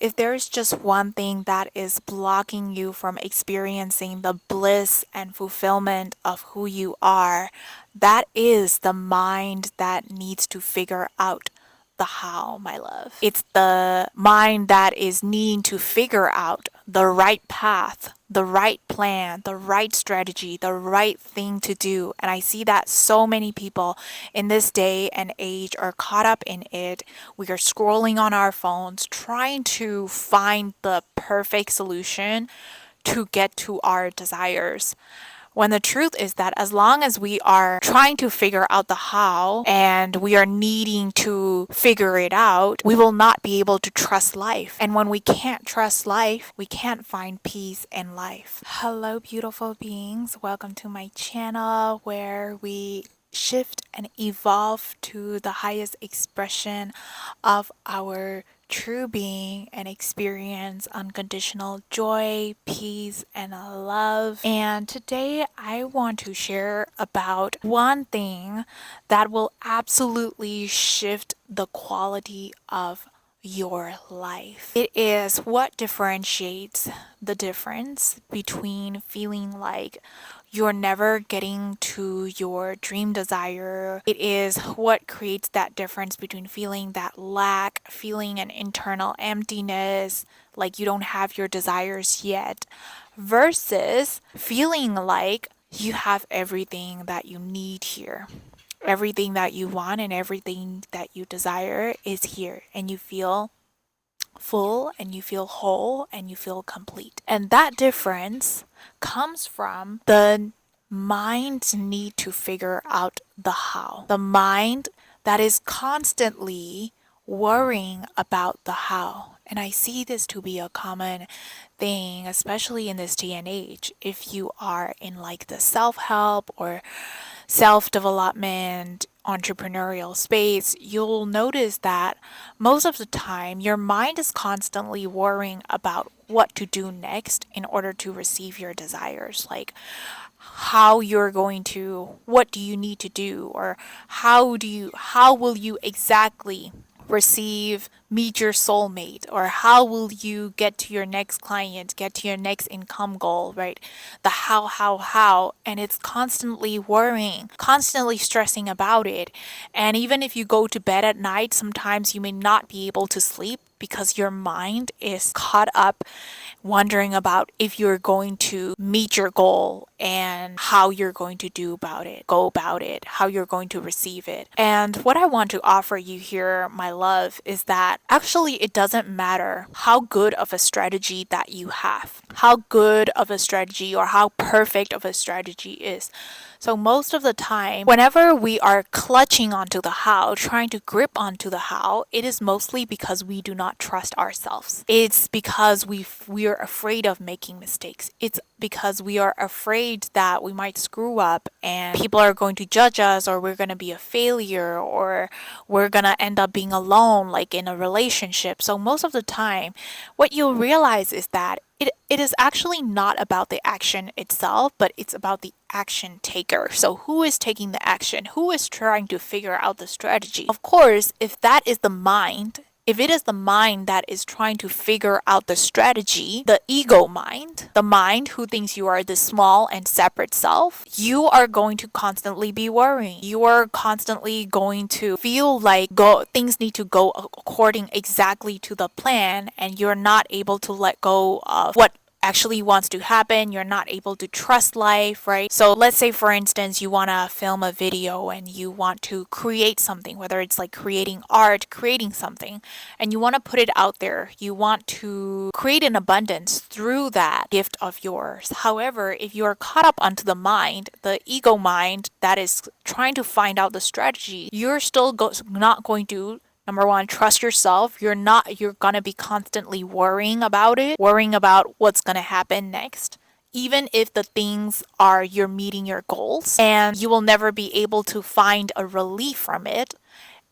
if there's just one thing that is blocking you from experiencing the bliss and fulfillment of who you are, that is the mind that needs to figure out the how, my love. It's the mind that is needing to figure out the right path, the right plan, the right strategy, the right thing to do. And I see that so many people in this day and age are caught up in it. We are scrolling on our phones, trying to find the perfect solution to get to our desires. When the truth is that as long as we are trying to figure out the how and we are needing to figure it out, we will not be able to trust life. And when we can't trust life, we can't find peace in life. Hello, beautiful beings. Welcome to my channel where we shift and evolve to the highest expression of our true being and experience unconditional joy, peace, and love. And today I want to share about one thing that will absolutely shift the quality of your life. It is what differentiates the difference between feeling like you're never getting to your dream desire. It is what creates that difference between feeling that lack, feeling an internal emptiness, like you don't have your desires yet, versus feeling like you have everything that you need here. Everything that you want and everything that you desire is here, and you feel full and you feel whole and you feel complete. And that difference comes from the mind's need to figure out the how. The mind that is constantly worrying about the how. And I see this to be a common thing, especially in this day and age. If you are in like the self-help or self-development entrepreneurial space, you'll notice that most of the time your mind is constantly worrying about what to do next in order to receive your desires, like what do you need to do, or how will you exactly meet your soulmate, or how will you get to your next client, get to your next income goal, right? The how, and it's constantly worrying, constantly stressing about it. And even if you go to bed at night, sometimes you may not be able to sleep because your mind is caught up wondering about if you're going to meet your goal and how you're going to go about it, how you're going to receive it. And what I want to offer you here, my love, is that actually it doesn't matter how good of a strategy that you have, how good of a strategy or how perfect of a strategy is. So most of the time, whenever we are clutching onto the how, trying to grip onto the how, it is mostly because we do not trust ourselves. It's because we are afraid of making mistakes. It's because we are afraid that we might screw up and people are going to judge us, or we're going to be a failure, or we're going to end up being alone, like in a relationship. So most of the time, what you'll realize is that it is actually not about the action itself, but it's about the action taker. So who is taking the action? Who is trying to figure out the strategy? Of course, if it is the mind that is trying to figure out the strategy, the ego mind, the mind who thinks you are this small and separate self, you are going to constantly be worrying. You are constantly going to feel like things need to go according exactly to the plan, and you're not able to let go of what actually wants to happen. You're not able to trust life, right? So let's say, for instance, you want to film a video and you want to create something, whether it's like creating art, creating something, and you want to put it out there. You want to create an abundance through that gift of yours. However, if you are caught up onto the mind, the ego mind that is trying to find out the strategy, you're still not going to, number one, trust yourself. You're gonna be constantly worrying about what's gonna happen next. Even if the things are you're meeting your goals, and you will never be able to find a relief from it.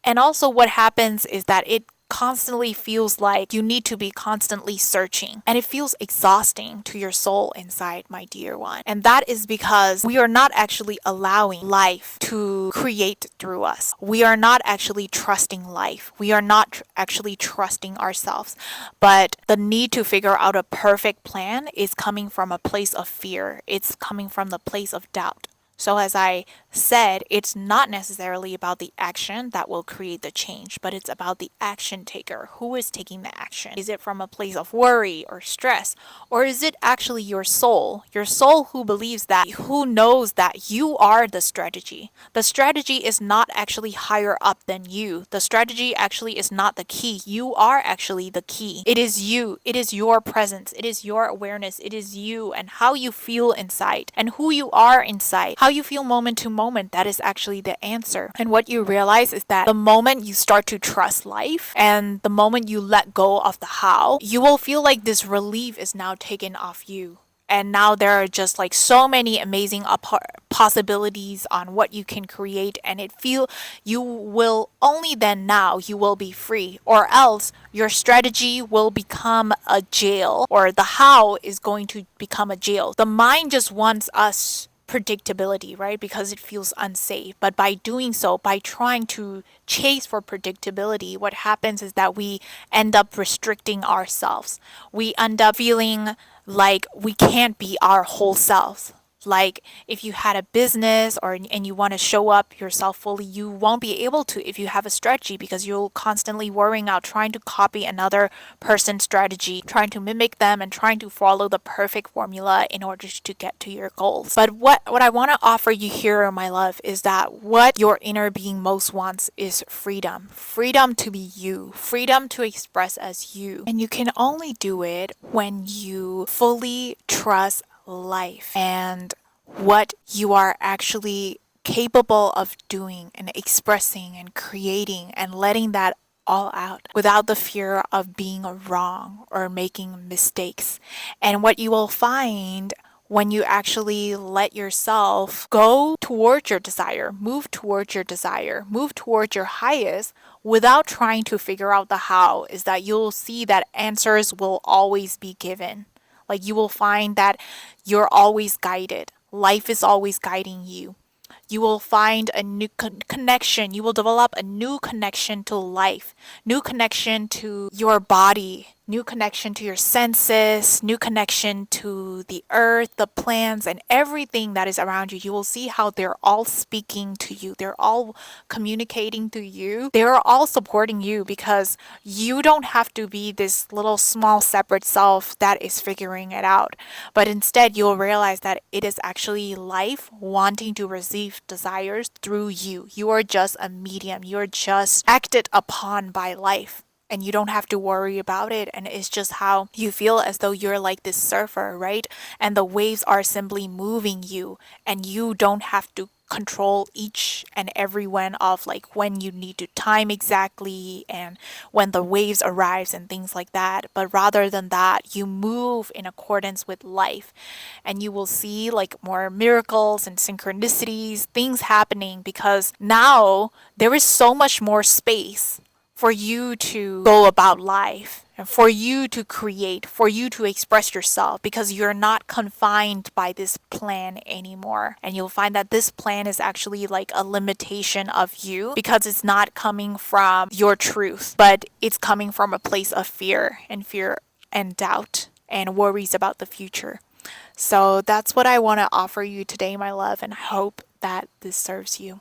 And also what happens is that it constantly feels like you need to be constantly searching. And it feels exhausting to your soul inside, my dear one. And that is because we are not actually allowing life to create through us. We are not actually trusting life. We are not actually trusting ourselves. But the need to figure out a perfect plan is coming from a place of fear. It's coming from the place of doubt. So, as I said, it's not necessarily about the action that will create the change, but it's about the action taker. Who is taking the action? Is it from a place of worry or stress? Or is it actually your soul? Your soul who believes that, who knows that you are the strategy. The strategy is not actually higher up than you. The strategy actually is not the key. You are actually the key. It is you. It is your presence. It is your awareness. It is you and how you feel inside and who you are inside. How you feel moment to moment, that is actually the answer. And what you realize is that the moment you start to trust life and the moment you let go of the how, you will feel like this relief is now taken off you. And now there are just like so many amazing possibilities on what you can create, and it feel you will only then now you will be free, or else your strategy will become a jail, or the how is going to become a jail. The mind just wants us predictability, right? Because it feels unsafe. But by doing so, by trying to chase for predictability, what happens is that we end up restricting ourselves. We end up feeling like we can't be our whole selves. Like if you had a business or and you want to show up yourself fully, you won't be able to if you have a strategy, because you'll constantly worrying out trying to copy another person's strategy, trying to mimic them and trying to follow the perfect formula in order to get to your goals. But what I want to offer you here, my love, is that what your inner being most wants is freedom. Freedom to be you, freedom to express as you. And you can only do it when you fully trust life and what you are actually capable of doing and expressing and creating and letting that all out without the fear of being wrong or making mistakes. And what you will find when you actually let yourself go towards your desire, move towards your desire, move towards your highest without trying to figure out the how, is that you'll see that answers will always be given. Like you will find that you're always guided. Life is always guiding you. You will find a new connection. You will develop a new connection to life, new connection to your body, new connection to your senses, new connection to the earth, the plants, and everything that is around you. You will see how they're all speaking to you. They're all communicating to you. They're all supporting you, because you don't have to be this little small separate self that is figuring it out. But instead, you'll realize that it is actually life wanting to receive desires through you. You are just a medium. You're just acted upon by life. And you don't have to worry about it. And it's just how you feel as though you're like this surfer, right? And the waves are simply moving you, and you don't have to control each and every one of like when you need to time exactly and when the waves arrives and things like that. But rather than that, you move in accordance with life, and you will see like more miracles and synchronicities, things happening, because now there is so much more space for you to go about life and for you to create, for you to express yourself, because you're not confined by this plan anymore. And you'll find that this plan is actually like a limitation of you, because it's not coming from your truth, but it's coming from a place of fear and doubt and worries about the future. So that's what I want to offer you today, my love, and I hope that this serves you.